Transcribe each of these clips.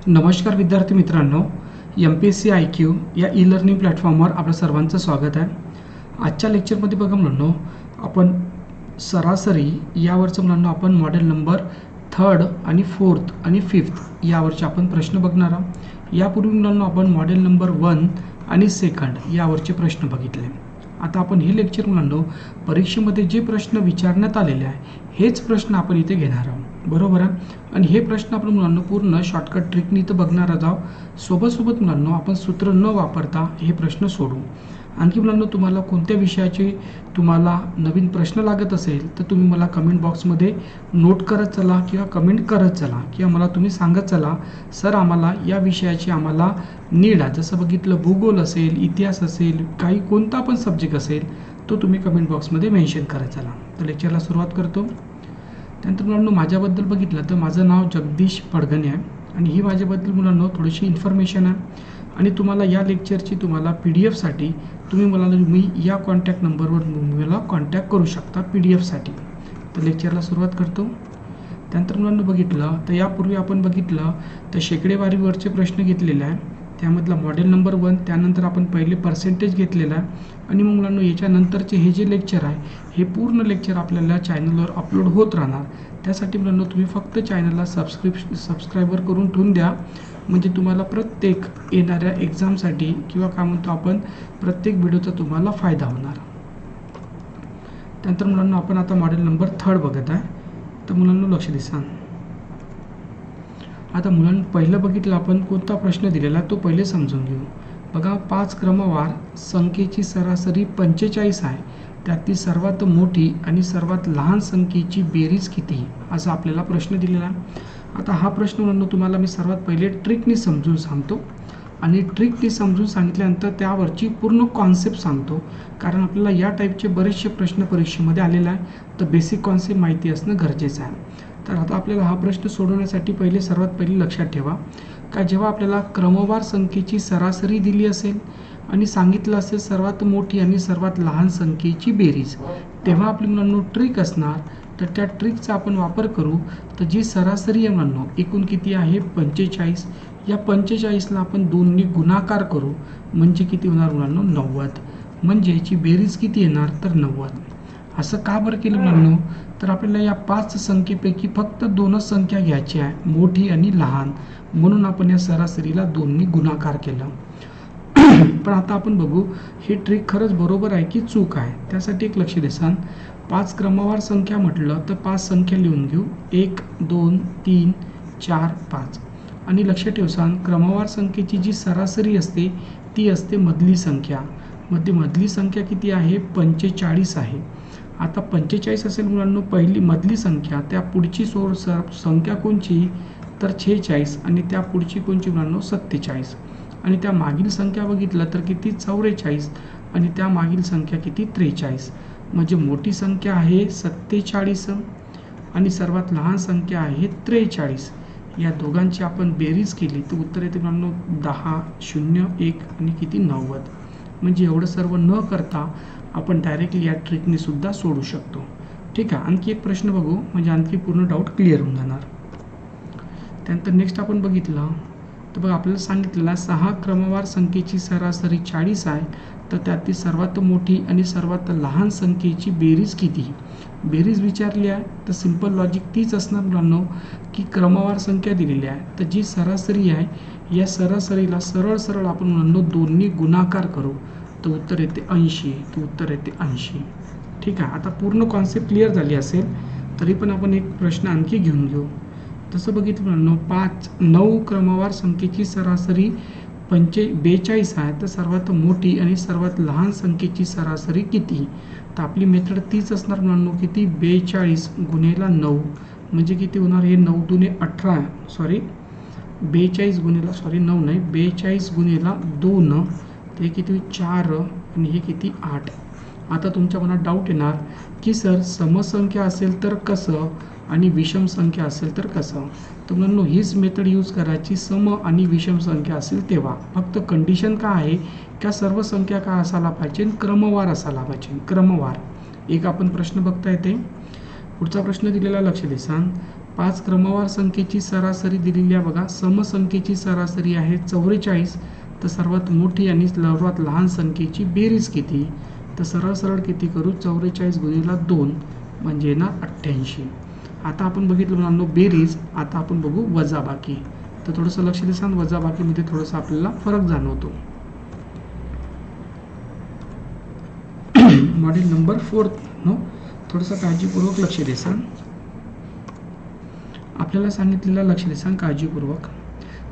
नमस्कार विद्यार्थी मित्रांनो, MPSC IQ या ई लर्निंग प्लॅटफॉर्मवर आपलं सर्वांचं स्वागत आहे. आजच्या लेक्चरमध्ये बघा मुलांनो, आपण सरासरी यावरचं मुलांनो आपण मॉडेल नंबर 3rd आणि 4th आणि 5th यावरचे आपण प्रश्न बघणार आहोत. यापूर्वी मुलांनो आपण मॉडेल नंबर 1 आणि 2nd यावरचे प्रश्न बघितले. आता आपण हे लेक्चर मुलांनो परीक्षेमध्ये जे प्रश्न विचारण्यात आलेले आहे हेच प्रश्न आपण इथे घेणार आहोत, बरोबर आहे. आणि हे प्रश्न आपण मुलांनो पूर्ण शॉर्टकट ट्रिकनी इथं बघणार आहोत. सोबत मुलांनो आपण सूत्र न वापरता हे प्रश्न सोडवू. आणखी मुलांनो तुम्हाला कोणत्या विषयाचे तुम्हाला नवीन प्रश्न लागत असेल तर तुम्ही मला कमेंट बॉक्समध्ये नोट करत चला किंवा कमेंट करत चला किंवा मला तुम्ही सांगत चला, सर आम्हाला या विषयाची आम्हाला नीड आहे. जसं बघितलं भूगोल असेल, इतिहास असेल, काही कोणता पण सब्जेक्ट असेल तो तुम्ही कमेंट बॉक्समध्ये मेन्शन करत चला. तर लेक्चरला सुरुवात करतो. त्यानंतर मुलांनो माझ्याबद्दल बघितलं तर माझं नाव जगदीश पडगणे आहे आणि ही माझ्याबद्दल मुलांनो थोडीशी इन्फॉर्मेशन आहे. आणि तुम्हाला या लेक्चरची तुम्हाला PDF-साठी तुम्ही या कॉन्टॅक्ट नंबरवर मला कॉन्टॅक्ट करू शकता PDF-साठी. तर लेक्चरला सुरुवात करतो. त्यानंतर मुलांनो बघितलं तर यापूर्वी आपण बघितलं तर शेकडेवारीवरचे प्रश्न घेतलेले आहे. त्यामधला मॉडेल नंबर 1, त्यानंतर आपण पहिले पर्सेंटेज घेतलेला आहे. आणि मग मुलांनो याच्यानंतरचे हे जे लेक्चर आहे हे पूर्ण लेक्चर आपल्याला चॅनलवर अपलोड होत राहणार. त्यासाठी मुलांनो तुम्ही फक्त चॅनलला सबस्क्राईबर करून ठेवून द्या, म्हणजे तुम्हाला प्रत्येक येणाऱ्या एक्झामसाठी किंवा काय म्हणतो आपण प्रत्येक व्हिडिओचा तुम्हाला फायदा होणार. त्यानंतर मुलांनो आपण आता मॉडेल नंबर 3rd बघत आहे. तर मुलांनो लक्ष द्या. आता मुलांना पहिलं बघितलं आपण कोणता प्रश्न दिलेला तो पहिले समजून घेऊ. बघा 5 क्रमवार संख्येची सरासरी 45 आहे, त्यातली सर्वात मोठी आणि सर्वात लहान संख्येची बेरीज किती, असा आपल्याला प्रश्न दिलेला आहे. आता हा प्रश्न म्हणून तुम्हाला मी सर्वात पहिले ट्रिकनी समजून सांगतो आणि ट्रिकनी समजून सांगितल्यानंतर त्यावरची पूर्ण कॉन्सेप्ट सांगतो, कारण आपल्याला या टाईपचे बरेचसे प्रश्न परीक्षेमध्ये आलेले आहे. तर बेसिक कॉन्सेप्ट माहिती असणं गरजेचं आहे. तर आता आपल्याला हा प्रश्न सोडवण्यासाठी सर्वात पहिले लक्षात ठेवा का जेव्हा आपल्याला क्रमवार संख्येची सरासरी दिली असेल आणि सांगितलं असेल सर्वात मोठी आणि सर्वात लहान संख्येची बेरीज, तेव्हा आपली मुलांनो ट्रिक असणार. तर त्या ट्रिकचा आपण वापर करू. तर जी सरासरी आहे मुलांनो एकूण किती आहे 45. या 45ला आपण 2ने गुणाकार करू म्हणजे किती होणार मुलांनो 90. म्हणजे याची बेरीज किती येणार तर 90. असं का बरं केलं मुलांनो, तर आपल्याला या 5 संख्येपैकी फक्त 2च संख्या घ्यायची आहे, मोठी आणि लहान, म्हणून आपण या सरासरीला 2ने गुणाकार केला. पण आता आपण बघू हे ट्रिक खरंच बरोबर आहे की चूक आहे. त्यासाठी एक लक्ष द्या. 5 क्रमवार संख्या म्हटलं तर 5 संख्या लिहून घेऊ, 1 2 3 4 5. आणि लक्ष ठेवा क्रमवार संख्येची जी सरासरी असते ती असते मधली संख्या. मधली संख्या किती आहे 45 आहे. आता 45 असेल मुलांनो पहिली मधली संख्या, त्या पुढची संख्या कोणची तर 46 आणि त्या पुढची कोणची मुलांनो 47. आणि त्या मागील संख्या बघितलं तर किती 44 आणि त्या मागील संख्या किती 43. म्हणजे मोठी संख्या आहे 47 आणि सर्वात लहान संख्या आहे 43. या दोघांची आपण बेरीज केली तर उत्तर येते मुलांनो 10 0 1 आणि किती 90. म्हणजे एवढं सर्व न करता आपण डायरेक्टली या ट्रिकने सुद्धा सोडू शकतो. ठीक आहे. आणखी एक प्रश्न बघू म्हणजे आणखी पूर्ण डाऊट क्लिअर होऊन जाणार. त्यानंतर नेक्स्ट आपण बघितलं तर बघा आपल्याला सांगितलेला 6 क्रमवार संख्येची सरासरी 40 आहे, तर त्यातली सर्वात मोठी आणि सर्वात लहान संख्येची बेरीज किती. बेरीज विचारली आहे तर सिंपल लॉजिक तीच असणार मुलांनो की क्रमवार संख्या दिलेली आहे तर जी सरासरी आहे या सरासरीला सरळ आपण मुलांनो 2ने गुणाकार करू तर उत्तर येते 80. तर उत्तर येते 80. ठीक आहे. आता पूर्ण कॉन्सेप्ट क्लिअर झाली असेल तरी पण आपण एक प्रश्न आणखी घेऊन घेऊ. तसं बघितलं मुलांनो 9 क्रमवार संख्येची सरासरी 42 आहे, तर सर्वात मोठी आणि सर्वात लहान संख्येची सरासरी किती. तर आपली मेथड तीच असणार मुलांनो किती 42 गुणिले 9 म्हणजे किती होणार हे 9 दुने 18 सॉरी 42 गुणिले 9 नाही 42 गुणिले 2 ते किती 4 आणि हे किती 8. आता तुमच्या मनात डाऊट येणार की सर समसंख्या असेल तर कसं आणि विषम संख्या असेल तर कसं. तर मुलांनो हीच मेथड यूज करायची सम आणि विषम संख्या असेल तेव्हा. फक्त कंडिशन काय आहे का सर्व संख्या काय असायला पाहिजे क्रमवार असायला पाहिजे. क्रमवार. एक आपण प्रश्न बघता येते. पुढचा प्रश्न दिलेला लक्ष द्या. 5 क्रमवार संख्येची सरासरी दिलेली आहे बघा. समसंख्येची सरासरी आहे 44. तर सर्वात मोठी आणि सर्वात लहान संख्येची बेरीज किती? तर सरळ सरळ किती करू? 44 गुणिले 2 म्हणजे येणार 88. आता आपण बघितलं मुलांनो बेरीज. आता आपण बघू वजाबाकी. तर थोडंसं लक्ष द्या, वजाबाकीमध्ये थोडंसं आपल्याला फरक जाणवतो. मॉड्यूल नंबर 4 थोडंसं काळजीपूर्वक लक्ष द्या. आपल्याला सांगितलेलं लक्ष द्या काळजीपूर्वक.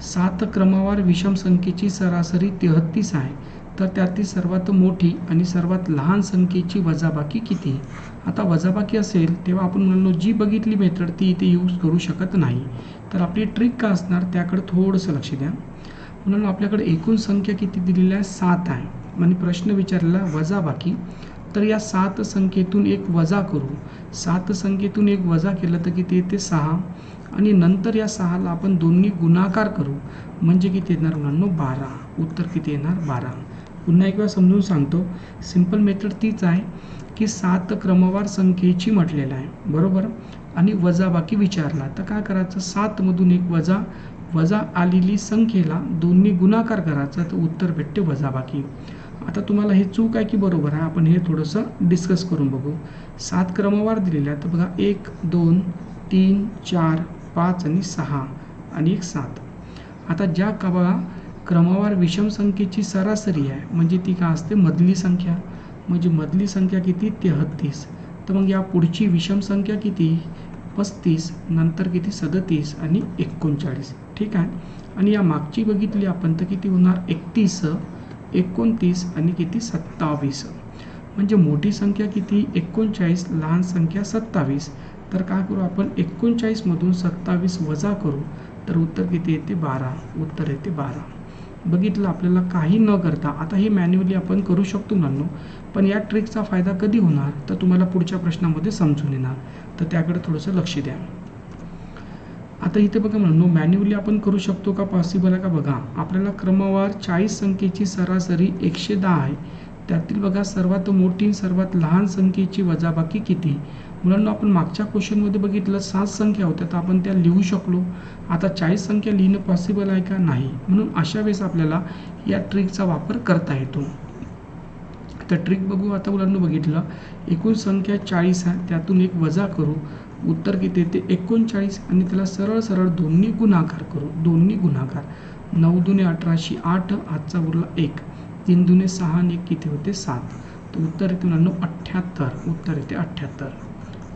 7 क्रमवार विषम संख्येची सरासरी 33 आहे. तर त्यातील सर्वात मोठी आणि सर्वात लहान संख्येची वजाबाकी किती? आता वजाबाकी असेल तेव्हा आपण म्हणलो जी बघितली मेथड ती इथे यूज करू शकत नाही. तर आपली ट्रिक का असणार त्याकडे थोडंसं लक्ष द्या. म्हणून आपल्याकडे एकूण संख्या किती दिलेली आहे? 7 आहे. म्हणजे प्रश्न विचारलेला वजाबाकी. तर या 7 संख्येतून एक वजा करू. 7 संख्येतून एक वजा केलं तर किती येते? 6. आणि नंतर या 6ला आपण दोन्ही गुणाकार करू म्हणजे किती येणार मुलांनो? 12. उत्तर किती येणार? 12. पुन्हा एक वेळा समजून सांगतो. सिंपल मेथड तीच आहे की 7 क्रमवार संख्येची म्हटलेलं आहे बरोबर, आणि वजाबाकी विचारला तर काय करायचं? 7 मधून एक वजा आलेली संख्येला दोन्ही गुणाकार करायचा तर उत्तर भेटते वजाबाकी. आता तुम्हाला हे चूक आहे की बरोबर आहे आपण हे थोडंसं डिस्कस करून बघू. 7 क्रमवार दिलेले आहेत तर बघा 1 2 3 4 5 आणि 6 आणि एक 7. आता ज्या बघा क्रमवार विषम संख्येची सरासरी आहे म्हणजे ती काय असते? मधली संख्या. म्हणजे मधली संख्या किती? 33. तर मग या पुढची विषम संख्या किती? 35. नंतर किती? 37 आणि 39. ठीक आहे. आणि या मागची बघितली आपण तर किती होणार? 31 29 आणि किती? 27. म्हणजे मोठी संख्या किती? 39, लहान संख्या 27. तर काय करू आपण? 39 मधून 27 वजा करू तर उत्तर किती येते? 12. उत्तर येते 12. बघितलं आपल्याला काही न करता. आता हे मॅन्युअली आपण करू शकतो मुलांनो, पण या ट्रिकचा फायदा कधी होणार तर तुम्हाला पुढच्या प्रश्नामध्ये समजून येणार. तर त्याकडे थोडंसं लक्ष द्या. आता इथे बघा मुलांनो मॅन्युअली आपण करू शकतो का? पॉसिबल आहे का? बघा आपल्याला क्रमवार 40 संख्येची सरासरी 110 आहे. त्यातील बघा सर्वात मोठी सर्वात लहान संख्येची वजाबाकी किती? मुलांना आपण मागच्या क्वेश्चनमध्ये बघितलं 7 संख्या होत्या तर आपण त्या लिहू शकलो. आता 40 संख्या लिहिणं पॉसिबल आहे का? नाही. म्हणून अशा वेळेस आपल्याला या ट्रिकचा वापर करता येतो. तर ट्रिक बघू. आता मुलांना बघितलं एकूण संख्या 40 आहे त्यातून एक वजा करू उत्तर किती येते? 39 आणि त्याला सरळ सरळ दोन्ही गुणाकार करू. दोन्ही गुणाकार 9 दुने 18 8 हातचा उरला 1 3 दुने 6 आणि 1 किती होते? 7. तर उत्तर येते मुलांनो 78. उत्तर येते 78.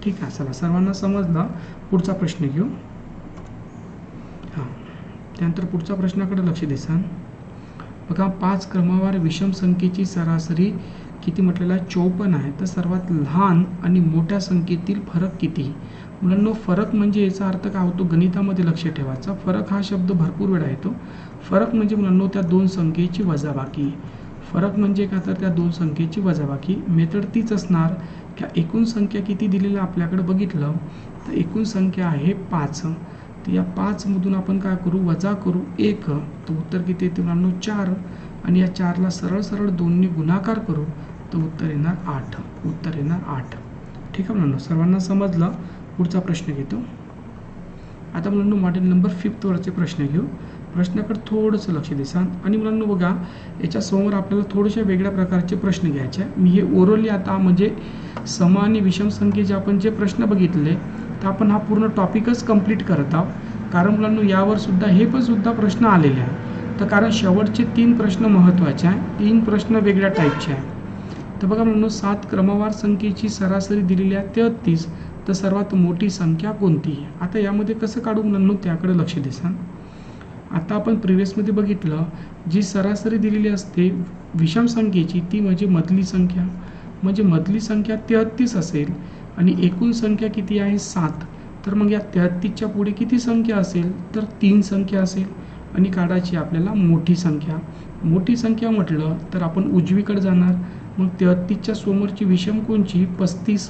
ठीक आहे. चला सर्वांना समजलं. पुढचा प्रश्न घेऊ. हां त्यानंतर पुढच्या प्रश्नाकडे लक्ष द्या. बघा 5 क्रमवार विषम संख्येची सरासरी किती म्हटलेला? 54 आहे. तर सर्वात लहान आणि मोठ्या संख्येतील फरक किती? मुलांनो फरक म्हणजे याचा अर्थ काय होतो? गणितामध्ये लक्ष ठेवायचा. फरक हा शब्द भरपूर वेळा येतो. फरक म्हणजे मुलांनो त्या दोन संख्येची वजाबाकी. फरक म्हणजे काय? तर त्या दोन संख्येची वजाबाकी. मेथड तीच असणार की एकूण संख्या किती दिलेलं आपल्याकडे बघितलं तर एकूण संख्या आहे 5. तर या 5 मधून आपण काय करू? वजा करू 1 तर उत्तर किती येते मुलांनो? 4. आणि या 4ला सरळ सरळ दोन्ही गुणाकार करू तर उत्तर येणार 8. उत्तर येणार 8. ठीक आहे मुलांनो सर्वांना समजलं. पुढचा प्रश्न घेतो. आता मुलांनो मॉड्यूल नंबर 5 वरचे प्रश्न घेऊ. प्रश्नाकडे थोडंसं लक्ष द्या. आणि मुलांनो बघा याच्यासमोर आपल्याला थोडेसे वेगळ्या प्रकारचे प्रश्न घ्यायचे आहे. मी हे ओरली आता म्हणजे सम आणि विषम संख्येचे आपण जे प्रश्न बघितले तर आपण हा पूर्ण टॉपिकच कंप्लीट करत आहोत. कारण मुलांनो यावर सुद्धा हे पण सुद्धा प्रश्न आलेले आहे. तर कारण शेवटचे 3 प्रश्न महत्त्वाचे आहे. 3 प्रश्न वेगळ्या टाईपचे आहे. तर बघा मुलांनो 7 क्रमवार संख्येची सरासरी दिलेली आहे 33. तर सर्वात मोठी संख्या कोणती? आता यामध्ये कसं काढू मुलांनो त्याकडे लक्ष द्या. आता आपण प्रिव्हियसमध्ये बघितलं जी सरासरी दिलेली असते विषम संख्येची ती म्हणजे मधली संख्या. म्हणजे मधली संख्या 33 असेल आणि एकूण संख्या किती आहे? 7. तर मग या 33च्या पुढे किती संख्या असेल? तर 3 संख्या असेल. आणि काढायची आपल्याला मोठी संख्या. मोठी संख्या म्हटलं तर आपण उजवीकडे जाणार. मग 33च्या समोरची विषम कोणची? 35.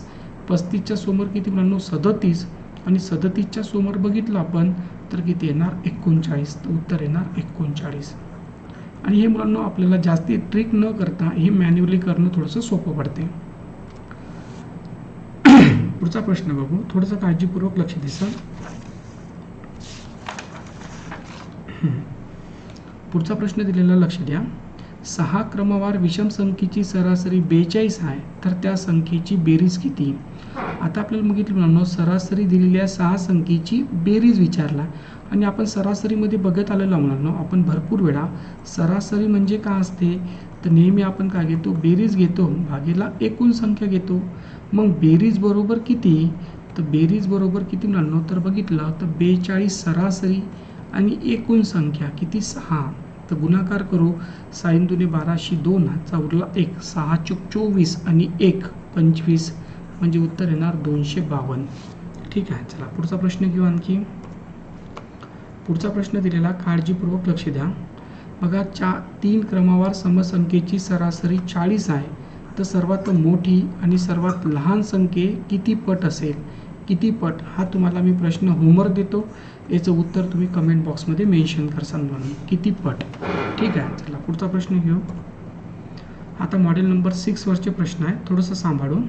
35च्या समोर किती मुलांनो? 37. आणि 37च्या समोर बघितलं आपण तर किती येणार? 39. उत्तर येणार 39. आणि हे मुलांनो आपल्याला जास्ती ट्रिक न करता हे मॅन्युअली करणं थोडंसं सोपं पडते. पुढचा प्रश्न बघू. थोडंसं काळजीपूर्वक लक्ष द्या. पुढचा प्रश्न दिलेला लक्ष द्या. 6 क्रमवार विषम संख्येची सरासरी 42 आहे, तर त्या संख्येची बेरीज किती? आता आपल्याला बघितलं मुलांनो, सरासरी दिलेल्या 6 संख्येची बेरीज विचारला आणि आपण सरासरीमध्ये बघत आलेलो मुलांनो, आपण भरपूर वेळा सरासरी म्हणजे काय असते तर नेहमी आपण काय घेतो, बेरीज घेतो भागेला एकूण संख्या घेतो. मग बेरीज बरोबर किती? तर बेरीज बरोबर किती मुलांनो, तर बघितलं तर 42 सरासरी आणि एकूण संख्या किती 6. तर गुणाकार करू, 6 दुने 12 2 हाचा उरला 1, 6 चूक 24 आणि 1 25 म्हणजे उत्तर येणार 252. ठीक आहे. चला पुढचा प्रश्न घेऊ आणखी. पुढचा प्रश्न दिलेला काळजीपूर्वक लक्ष द्या. बघा 3 क्रमवार समसंख्येची सरासरी 40 आहे, तर सर्वात मोठी आणि सर्वात लहान संख्ये किती पट असेल? किती पट हा तुम्हाला मी प्रश्न होमवर्क देतो, याचं उत्तर तुम्ही कमेंट बॉक्समध्ये मेन्शन करसाल म्हणून. किती पट? ठीक आहे. चला पुढचा प्रश्न घेऊ. आता मॉडेल नंबर 6 वरचे प्रश्न आहे, थोडंसं सांभाळून.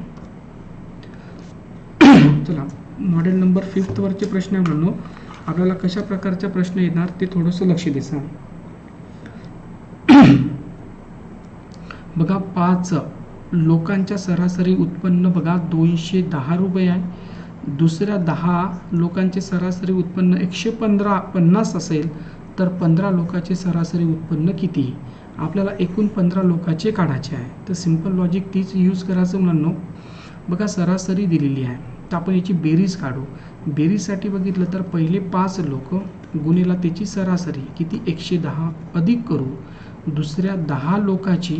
चला मॉडेल नंबर 5 वरचे प्रश्न आहे म्हणून आपल्याला कशा प्रकारचे प्रश्न येणार ते थोडंसं लक्ष द्या. बघा 5 लोकांच्या सरासरी उत्पन्न बघा 210 रुपये आहे. दुसऱ्या 10 लोकांचे सरासरी उत्पन्न 150 असेल, तर 15 लोकांचे सरासरी उत्पन्न किती? आपल्याला एकूण 15 लोकांचे काढायचे आहे. तर सिंपल लॉजिक तीच यूज करायचं मुलांनो. बघा सरासरी दिलेली आहे, तर आपण याची बेरीज काढू. बेरीजसाठी बघितलं तर पहिले 5 लोक गुणिला त्याची सरासरी किती 110 अधिक करू दुसऱ्या 10 लोकांची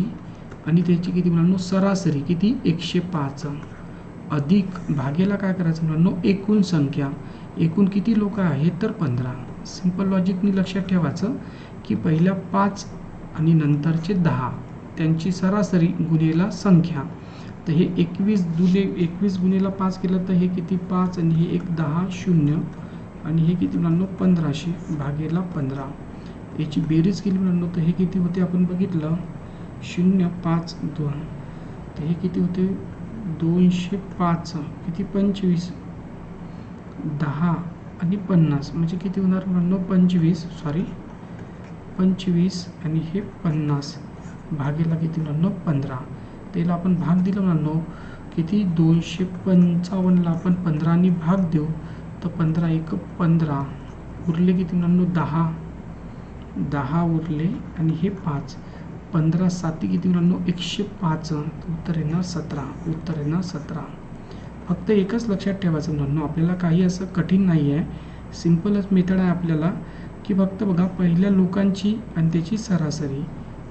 आणि त्याची किती मुलांनो सरासरी किती 105 अधिक भागेला काय करायचं मुलांनो एकूण संख्या. एकूण किती लोक आहेत तर 15. सिंपल लॉजिकनी लक्षात ठेवायचं की पहिल्या 5 आणि नंतरचे 10 त्यांची सरासरी गुणिला संख्या. तर हे 21 गुणिला 5 केलं तर हे किती 5 आणि हे 1 10 0 आणि हे किती मुलांनो 1500 भागेला 15. याची बेरीज केली मुलांनो तर हे किती होते आपण बघितलं 0 5 2. तर हे किती होते 205 किती 25 10 आणि 50 म्हणजे किती होणार मुलांनो 25 आणि हे 50 भागेला किती मुलांनो 15. त्याला आपण भाग दिला मुलांनो किती 255ला आपण 15 भाग देऊ तर 15 1 15 उरले किती मुलांनो 10 उरले आणि हे 5 15 7 किती मुलांनो 105. उत्तर येणार 17. फक्त एकच लक्षात ठेवायचं मुलांनो, आपल्याला काही असं कठीण नाही आहे, सिंपलच मेथड आहे आपल्याला की फक्त बघा पहिल्या लोकांची आणि त्याची सरासरी,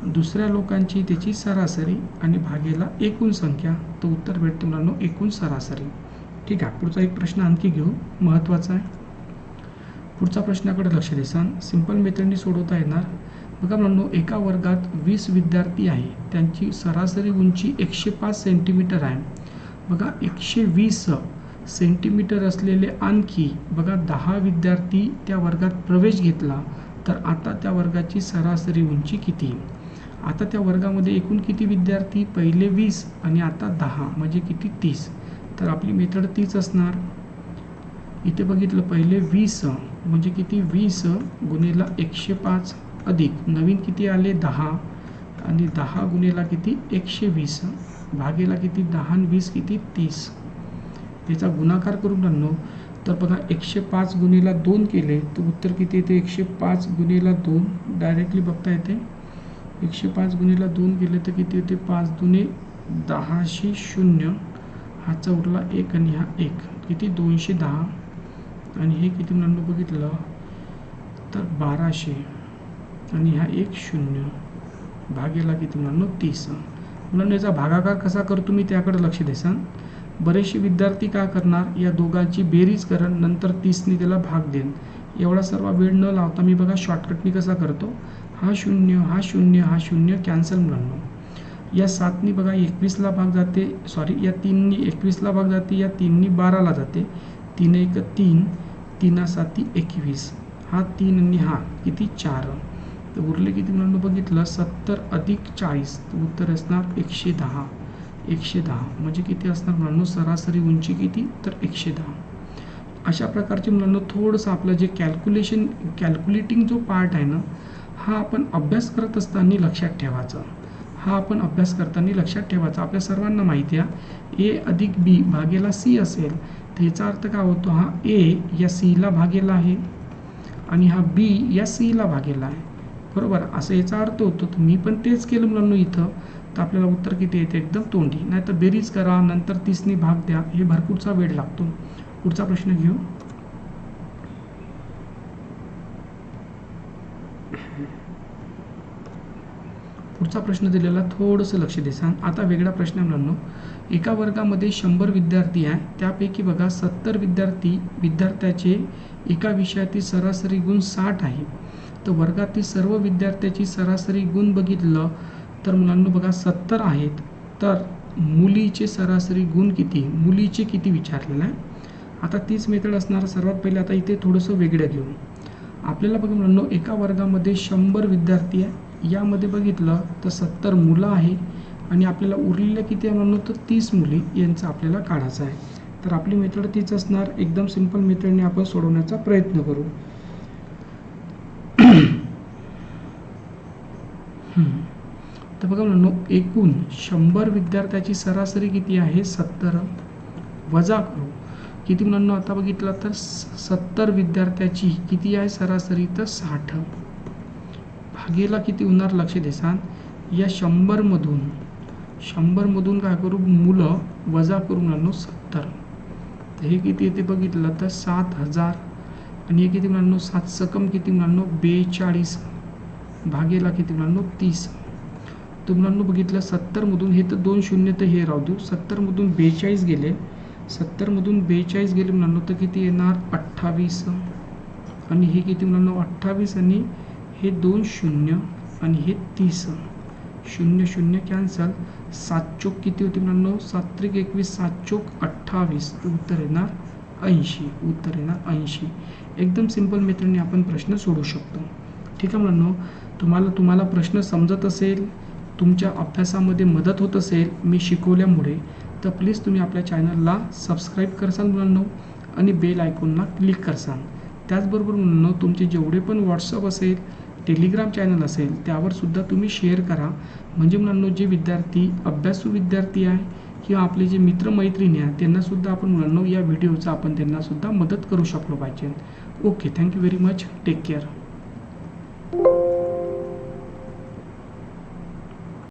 दुसऱ्या लोकांची त्याची सरासरी आणि भागेला एकूण संख्या, तर उत्तर भेटते मुलांनो एकूण सरासरी. ठीक आहे. पुढचा एक प्रश्न आणखी घेऊ, महत्त्वाचा आहे. पुढचा प्रश्नाकडे लक्ष द्या. सिंपल मेथडनी सोडवता येणार. बघा मुलांनो एका वर्गात 20 विद्यार्थी आहे, त्यांची सरासरी उंची 105 सेंटीमीटर आहे. बघा 120 सेंटीमीटर असलेले आणखी बघा 10 विद्यार्थी त्या वर्गात प्रवेश घेतला, तर आता त्या वर्गाची सरासरी उंची किती? आता त्या वर्गामध्ये एकूण किती विद्यार्थी? पहिले 20 आणि आता 10 म्हणजे किती 30. तर आपली मेथड तीच असणार. इथे बघितलं पहिले 20 म्हणजे किती 20 गुणिला 105 अधिक नवीन किती आले 10 आणि 10 गुणिला किती 120 भागेला किती 10 आणि 20 किती 30. त्याचा गुणाकार करून आणलो तर बघा 105 गुणिला 2 केले तर उत्तर किती येते 105 गुणिला 2 डायरेक्टली बघता येते. 105 गुणिला 2 केले तर किती होते 5 दुने 10 0 हाचा उरला 1 आणि हा 1 किती 210 आणि हे किती मुलांना बघितलं तर 1200 आणि हा 1 0 भागेला किती मुलांना 30. मुलांना याचा भागाकार कसा करतो मी त्याकडे लक्ष द्या. बरेचसे विद्यार्थी काय करणार या दोघांची बेरीज करण नंतर 30ने त्याला भाग देईन. एवढा सर्व वेळ न लावता मी बघा शॉर्टकटनी कसा करतो, हा 0 हा 0 हा 0 कॅन्सल मुलांना. या 7नी बघा 21ला भाग जाते, सॉरी या 3नी 21ला भाग जाते, या 3नी 12ला जाते. 3 1 3 3 7 21 हा 3 आणि हा किती 4. तर उरले किती मुलांना बघितलं 70 अधिक 40 तर उत्तर असणार 110. 110 म्हणजे किती असणार मुलांना सरासरी उंची किती तर 110. अशा प्रकारचे मुलांना थोडंसं आपलं जे कॅल्क्युलेटिंग जो पार्ट आहे ना, हा आपण अभ्यास करत असताना लक्षात ठेवायचा. आपल्या सर्वांना माहिती आहे ए अधिक बी भागेला सी असेल, तर याचा अर्थ काय होतो, हा ए या सीला भागेला आहे आणि हा बी या सीला भागेला आहे, बरोबर. असं याचा अर्थ होतो. तर मी पण तेच केलं मुलांना इथं. तर आपल्याला उत्तर किती येते, एकदम तोंडी. नाही तर बेरीज करा, नंतर 30ने भाग द्या, हे भरपूरचा वेळ लागतो. पुढचा प्रश्न घेऊ. पुढचा प्रश्न दिलेला थोडंसं लक्ष दे सांग. आता वेगळा प्रश्न मुलांनो. एका वर्गामध्ये 100 विद्यार्थी आहे, त्यापैकी बघा 70 विद्यार्थ्याचे एका विषयातील सरासरी गुण 60 आहे. तर वर्गातील सर्व विद्यार्थ्याची सरासरी गुण बघितलं तर मुलांनो बघा 70 आहेत. तर मुलीचे सरासरी गुण किती, मुलीचे किती विचारलेलं आहे. आता तीच मेथड असणार. सर्वात पहिले आता इथे थोडंसं वेगळं घेऊ. आपल्याला बघा मुलांनो, एका वर्गामध्ये 100 विद्यार्थी आहे, यामध्ये बघितलं तर 70 मुलं आहे आणि आपल्याला उरलेलं किती आहे मुलांनो, तर 30 मुली यांचं आपल्याला काढायचं आहे. तर आपली मेथड तीच असणार. एकदम सिंपल मेथडने आपण सोडवण्याचा प्रयत्न करू. तर बघा मुलांनो, एकूण 100 विद्यार्थ्याची सरासरी किती आहे, 70, वजा करू किती मुलांनो, आता बघितलं तर 70 विद्यार्थ्याची किती आहे सरासरी, तर 60, भागेला किती होणार, लक्ष दे सांग. या 100 मधून काय करू, मुलं वजा करू मुलांनो 70. तर हे किती येते बघितलं तर 7000 आणि हे किती मुलांनो, 7 सकम किती मुलांनो, 42, भागेला किती मुलांनो, 30. तर मुलांनो बघितलं 70 मधून हे तर 2 शून्य तर हे राहू देऊ. 70 मधून 42 गेले, 70 मधून 42 गेले मुलांनो, तर किती येणार, 28 आणि हे किती मुलांनो, 28 आणि हे 2 शून्य आणि हे 30, 0 0 कॅन्सल. 7 चोक किती होते मुलांनो, 7 त्रिक 21, 7 चोक 28. उत्तर येणार 80. एकदम सिंपल मेथडने आपण प्रश्न सोडू शकतो. ठीक आहे मुलांनो. तुम्हाला प्रश्न समजत असेल, तुमच्या अभ्यासामध्ये मदत होत असेल मी शिकवल्यामुळे, तर प्लीज तुम्ही आपल्या चॅनलला सबस्क्राईब करसाल मुलांनो आणि बेल आयकॉनला क्लिक करसाल. त्याचबरोबर मुलांनो, तुमचे जेवढे पण व्हॉट्सअप असेल, टेलिग्राम चॅनल असेल, त्यावर सुद्धा तुम्ही शेअर करा. म्हणजे मुलांनो, जे विद्यार्थी अभ्यासू विद्यार्थी आहे किंवा आपले जे मित्रमैत्रिणी आहेत, त्यांनासुद्धा आपण मुलांनो या व्हिडिओचा आपण त्यांनासुद्धा मदत करू शकलो पाहिजे. Okay, thank you very much. Take care.